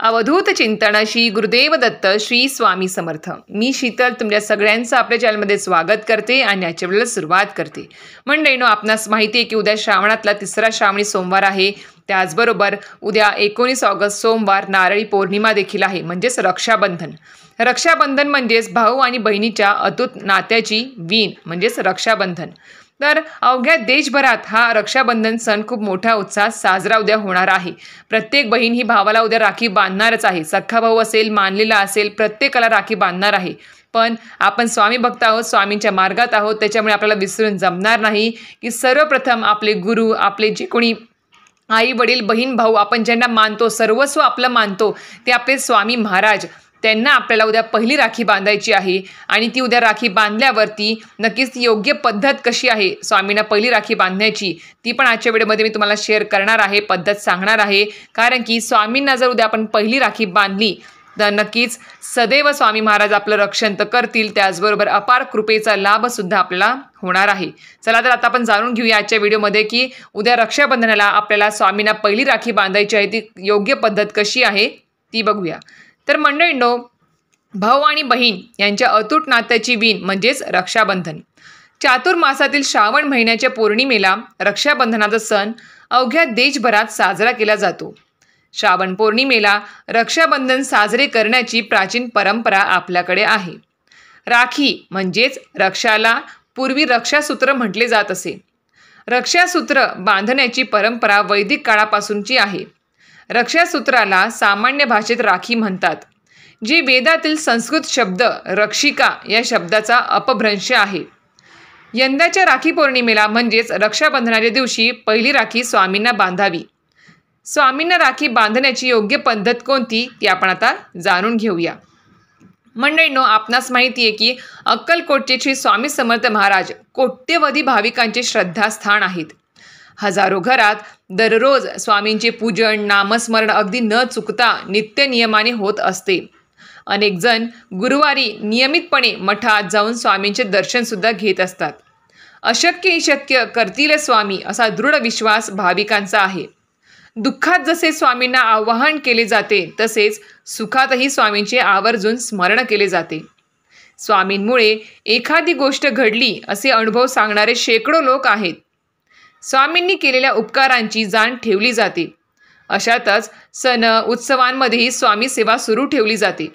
अवधूत चिंतन श्री गुरुदेव दत्त श्री स्वामी समर्थ. मी शीतल तुमच्या सगळ्यांचं आपल्या चॅनलमध्ये स्वागत करते आणि याच्या वेळेला सुरुवात करते. मंडळींनो, आपणास माहिती आहे की उद्या श्रावणातला तिसरा श्रावणी सोमवार आहे. त्याचबरोबर उद्या 19 ऑगस्ट सोमवार नारळी पौर्णिमा देखील आहे, म्हणजेच रक्षाबंधन. रक्षाबंधन म्हणजेच भाऊ आणि बहिणीच्या अतूट नात्याची वीण म्हणजेच रक्षाबंधन. तर अवघ्या देशभरात हा रक्षाबंधन सण खूप मोठ्या उत्साहात साजरा उद्या होणार आहे. प्रत्येक बहीण ही भावाला उद्या राखी बांधणारच आहे. सख्खा भाऊ असेल, मानलेला असेल, प्रत्येकाला राखी बांधणार आहे. पण आपण स्वामी भक्त आहोत, स्वामींच्या मार्गात आहोत, त्याच्यामुळे आपल्याला विसरून जमणार नाही की सर्वप्रथम आपले गुरु, आपले जे कोणी आई वडील, बहीण भाऊ, आपण ज्यांना मानतो, सर्वस्व आपलं मानतो, ते आपले स्वामी महाराज, त्यांना आपल्याला उद्या पहिली राखी बांधायची आहे. आणि ती उद्या राखी बांधल्यावरती नक्कीच ती योग्य पद्धत कशी आहे स्वामींना पहिली राखी बांधण्याची, ती पण आजच्या व्हिडिओमध्ये मी तुम्हाला शेअर करणार आहे, पद्धत सांगणार आहे. कारण की स्वामींना जर उद्या आपण पहिली राखी बांधली तर नक्कीच सदैव स्वामी महाराज आपलं रक्षण तर करतील, त्याचबरोबर अपार कृपेचा लाभसुद्धा आपल्याला होणार आहे. चला तर आता आपण जाणून घेऊया आजच्या व्हिडिओमध्ये की उद्या रक्षाबंधनाला आपल्याला स्वामींना पहिली राखी बांधायची आहे, ती योग्य पद्धत कशी आहे ती बघूया. तर मंडळींनो, भाऊ आणि बहीण यांच्या अतूट नात्याची वीण म्हणजेच रक्षाबंधन. चातुर्मासातील श्रावण महिन्याच्या पौर्णिमेला रक्षाबंधनाचा सण अवघ्या देशभरात साजरा केला जातो. श्रावण पौर्णिमेला रक्षाबंधन साजरे करण्याची प्राचीन परंपरा आपल्याकडे आहे. राखी म्हणजेच रक्षाला पूर्वी रक्षासूत्र म्हटले जात असे. रक्षासूत्र बांधण्याची परंपरा वैदिक काळापासूनची आहे. रक्षासूत्राला सामान्य भाषेत राखी म्हणतात, जी वेदातील संस्कृत शब्द रक्षिका या शब्दाचा अपभ्रंश आहे. यंदाच्या राखी पौर्णिमेला म्हणजेच रक्षाबंधनाच्या दिवशी पहिली राखी स्वामींना बांधावी. स्वामींना राखी बांधण्याची योग्य पद्धत कोणती ती आपण आता जाणून घेऊया. मंडळींनो, आपणास माहिती आहे की अक्कलकोटचे श्री स्वामी समर्थ महाराज कोट्यवधी भाविकांचे श्रद्धास्थान आहेत. हजारो घरात दररोज स्वामींचे पूजन, नामस्मरण अगदी न चुकता नित्य नियमाने होत असते. अनेक जण गुरुवारी नियमितपणे मठात जाऊन स्वामींचे दर्शनसुद्धा घेत असतात. अशक्य ही शक्य करतील स्वामी असा दृढ विश्वास भाविकांचा आहे. दुःखात जसे स्वामींना आवाहन केले जाते, तसेच सुखातही स्वामींचे आवर्जून स्मरण केले जाते. स्वामींमुळे एखादी गोष्ट घडली असे अनुभव सांगणारे शेकडो लोक आहेत. स्वामींनी केलेल्या उपकारांची जाण ठेवली जाते. अशातच सण उत्सवांमध्येही स्वामी सेवा सुरू ठेवली जाते.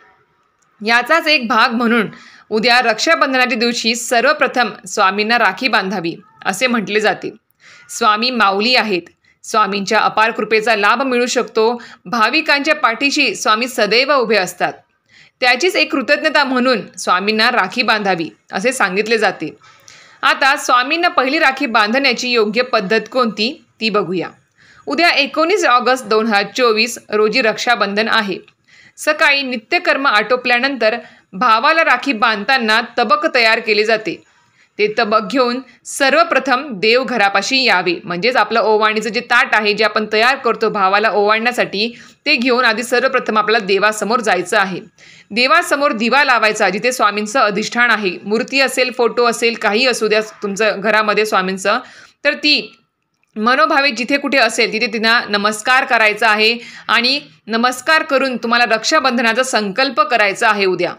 याचाच एक भाग म्हणून उद्या रक्षाबंधनाच्या दिवशी सर्वप्रथम स्वामींना राखी बांधावी असे म्हटले जाते. स्वामी माऊली आहेत. स्वामींच्या अपार कृपेचा लाभ मिळू शकतो. भाविकांच्या पाठीशी स्वामी सदैव उभे असतात. त्याचीच एक कृतज्ञता म्हणून स्वामींना राखी बांधावी असे सांगितले जाते. आता स्वामींना पहिली राखी बांधण्याची योग्य पद्धत कोणती ती बघूया. उद्या 19 ऑगस्ट 2024 रोजी रक्षाबंधन आहे. सकाळी नित्यकर्म आटोपल्यानंतर भावाला राखी बांधताना तबक तयार केले जाते. ते तबक घेऊन सर्वप्रथम देवघरापाशी यावे. म्हणजेच आपलं ओवाळणीचं जे ताट आहे, जे आपण तयार करतो भावाला ओवाळण्यासाठी, ते घेऊन आधी सर्वप्रथम आपल्याला देवासमोर जायचं आहे. देवासमोर दिवा लावायचा जिथे स्वामींचं अधिष्ठान आहे. मूर्ती असेल, फोटो असेल, काही असू द्या तुमचं घरामध्ये स्वामींचं, तर ती मनोभावे जिथे कुठे असेल तिथे त्यांना नमस्कार करायचा आहे. आणि नमस्कार करून तुम्हाला रक्षाबंधनाचा संकल्प करायचा आहे. उद्या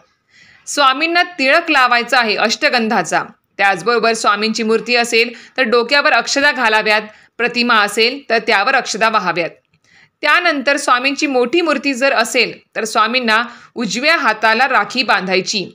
स्वामींना तिळक लावायचा आहे अष्टगंधाचा. त्याचबरोबर स्वामींची मूर्ती असेल तर डोक्यावर अक्षता घालाव्यात. प्रतिमा असेल तर त्यावर अक्षता वाहाव्यात. त्यानंतर स्वामींची मोठी मूर्ती जर असेल तर स्वामींना उजव्या हाताला राखी बांधायची.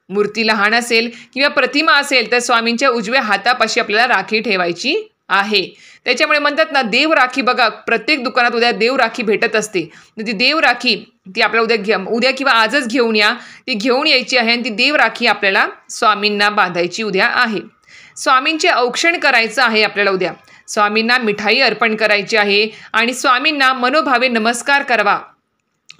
मूर्ती लहान असेल किंवा प्रतिमा असेल तर स्वामींच्या उजव्या हातापाशी आपल्याला राखी ठेवायची आहे. त्याच्यामुळे म्हणतात ना, देव राखी बघा, प्रत्येक दुकानात उद्या देव राखी भेटत असते. ती देव राखी ती आपल्याला उद्या किंवा आजच घेऊन या, ती घेऊन यायची आहे. आणि ती देव राखी आपल्याला स्वामींना बांधायची उद्या आहे. स्वामींचे औक्षण करायचं आहे आपल्याला उद्या. स्वामींना मिठाई अर्पण करायची आहे आणि स्वामींना मनोभावे नमस्कार करावा.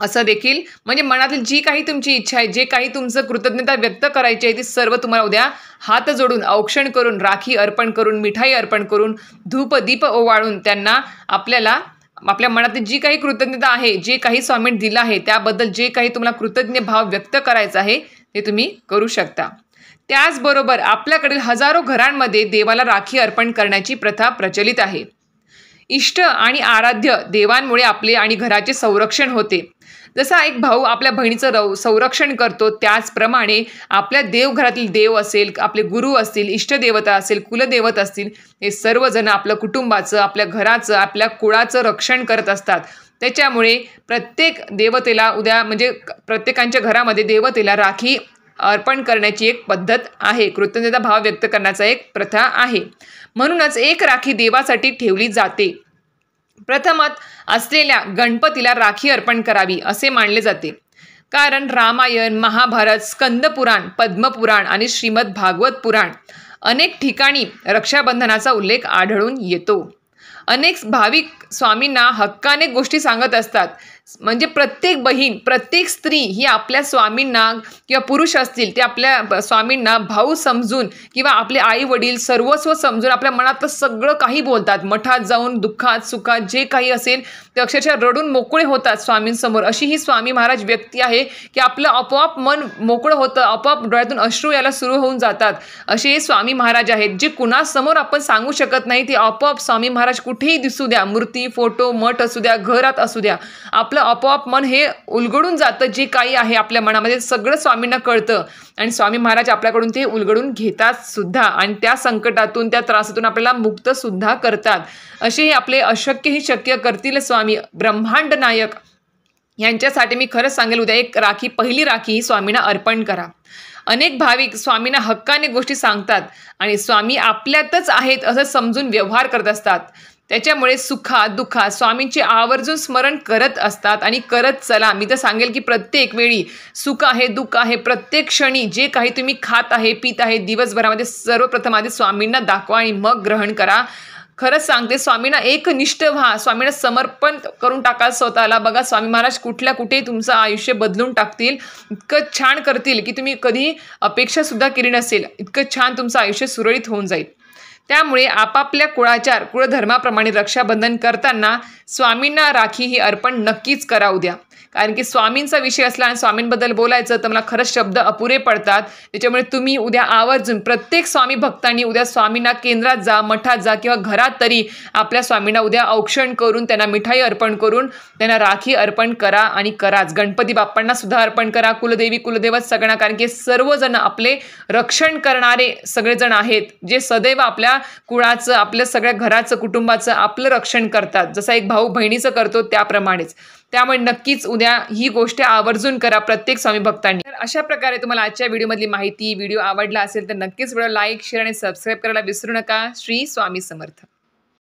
असं देखील म्हणजे मनातील जी काही तुमची इच्छा आहे, जे काही तुमचं कृतज्ञता व्यक्त करायची आहे, ती सर्व तुम्हाला उद्या हात जोडून औक्षण करून, राखी अर्पण करून, मिठाई अर्पण करून, धूप दीप ओवाळून त्यांना आपल्याला आपल्या मनातील जी काही कृतज्ञता आहे, जे काही स्वामींनी दिलं आहे त्याबद्दल जे काही तुम्हाला कृतज्ञ भाव व्यक्त करायचा आहे ते तुम्ही करू शकता. त्याचबरोबर आपल्याकडील हजारो घरांमध्ये देवाला राखी अर्पण करण्याची प्रथा प्रचलित आहे. इष्ट आणि आराध्य देवांमुळे आपले आणि घराचे संरक्षण होते. जसा एक भाऊ आपल्या बहिणीचं संरक्षण करतो, त्याचप्रमाणे आपल्या देवघरातील देव असेल, आपले गुरु असतील, इष्टदेवता असेल, कुलदेवत असतील, हे सर्वजण आपलं कुटुंबाचं, आपल्या घराचं, आपल्या कुळाचं रक्षण करत असतात. त्याच्यामुळे प्रत्येक देवतेला म्हणजे प्रत्येकांच्या घरामध्ये देवतेला राखी अर्पण करण्याची एक पद्धत आहे. कृतज्ञता भाव व्यक्त करण्याचा एक प्रथा आहे. म्हणूनच एक राखी देवासाठी ठेवली जाते. प्रथमात असलेल्या गणपतीला राखी अर्पण करावी असे मानले जाते. कारण रामायण, महाभारत, स्कंदपुराण, पद्मपुराण आणि श्रीमद भागवत पुराण अनेक ठिकाणी रक्षाबंधनाचा उल्लेख आढळून येतो. अनेक भाविक स्वामींना हक्काने गोष्टी सांगत असतात. म्हणजे प्रत्येक बहीण, प्रत्येक स्त्री ही आपल्या स्वामींना किंवा पुरुष असतील ते आपल्या स्वामींना भाऊ समजून किंवा आपले आई वडील सर्वस्व समजून आपल्या मनातलं सगळं काही बोलतात. मठात जाऊन दुःखात सुखात जे काही असेल ते अक्षरशः रडून मोकळे होतात स्वामींसमोर. अशी ही स्वामी महाराज व्यक्ती आहे की आपलं आपोआप मन मोकळं होतं, आपोआप डोळ्यातून अश्रू यायला सुरू होऊन जातात. असे हे स्वामी महाराज आहेत जे कुणासमोर आपण सांगू शकत नाही. ते आपोआप स्वामी महाराज कुठेही दिसू द्या, मूर्ती, फोटो, मठ असू द्या, घरात असू द्या, आपलं आपोआप मन हे उलगडून जातं. जे काही आहे आपल्या मनामध्ये सगळं स्वामींना कळतं आणि स्वामी महाराज आपल्याकडून ते उलगडून घेतात सुद्धा आणि त्या संकटातून, त्या त्रासातून आपल्याला मुक्त सुद्धा करतात. असे आपले अशक्यही शक्य करतील स्वामी ब्रह्मांड नायक. यांच्यासाठी मी खरंच सांगेल, उद्या एक राखी, पहिली राखी स्वामींना अर्पण करा. अनेक भाविक स्वामींना हक्काने गोष्टी सांगतात आणि स्वामी आपल्यातच आहेत असं समजून व्यवहार करत असतात. त्याच्यामुळे सुखात दुःखात स्वामींचे आवर्जून स्मरण करत असतात आणि करत चला. मी तर सांगेल की प्रत्येक वेळी सुख आहे, दुःख आहे, प्रत्येक क्षणी जे काही तुम्ही खात आहे, पित आहे, दिवसभरामध्ये सर्वप्रथम आधी स्वामींना दाखवा आणि मग ग्रहण करा. खरंच सांगते, स्वामींना एकनिष्ठ व्हा, स्वामींना समर्पण करून टाका स्वतःला. बघा स्वामी महाराज कुठल्या कुठे तुमचं आयुष्य बदलून टाकतील, इतकं छान करतील की तुम्ही कधी अपेक्षा सुद्धा केली नसेल. इतकं छान तुमचं आयुष्य सुरळीत होऊन जाईल. त्यामुळे आपापल्या कुळाचार, कुळधर्माप्रमाणे रक्षाबंधन करताना स्वामींना राखी ही अर्पण नक्कीच करा उद्या. कारण की स्वामींचा विषय असला आणि स्वामींबद्दल बोलायचं तर मला खरंच शब्द अपुरे पडतात. त्याच्यामुळे तुम्ही उद्या आवर्जून प्रत्येक स्वामी भक्तांनी उद्या स्वामींना केंद्रात जा, मठात जा किंवा घरात तरी आपल्या स्वामींना उद्या औक्षण करून, त्यांना मिठाई अर्पण करून त्यांना राखी अर्पण करा आणि कराच. गणपती बाप्पांना सुद्धा अर्पण करा, कुलदेवी कुलदेवत सगळ्यांना. कारण की सर्वजण आपले रक्षण करणारे सगळेजण आहेत जे सदैव आपल्या कुळाचं, आपल्या सगळ्या घराचं, कुटुंबाचं आपलं रक्षण करतात. जसा एक भाऊ बहिणीचं करतो त्याप्रमाणेच. त्यामुळे नक्कीच उद्या ही गोष्ट आवर्जून करा प्रत्येक स्वामी भक्तांनी. तर अशा प्रकारे तुम्हाला आजच्या व्हिडिओमधली माहिती, व्हिडिओ आवडला असेल तर नक्कीच व्हिडिओ लाईक, शेअर आणि सबस्क्राईब करायला विसरू नका. श्री स्वामी समर्थ.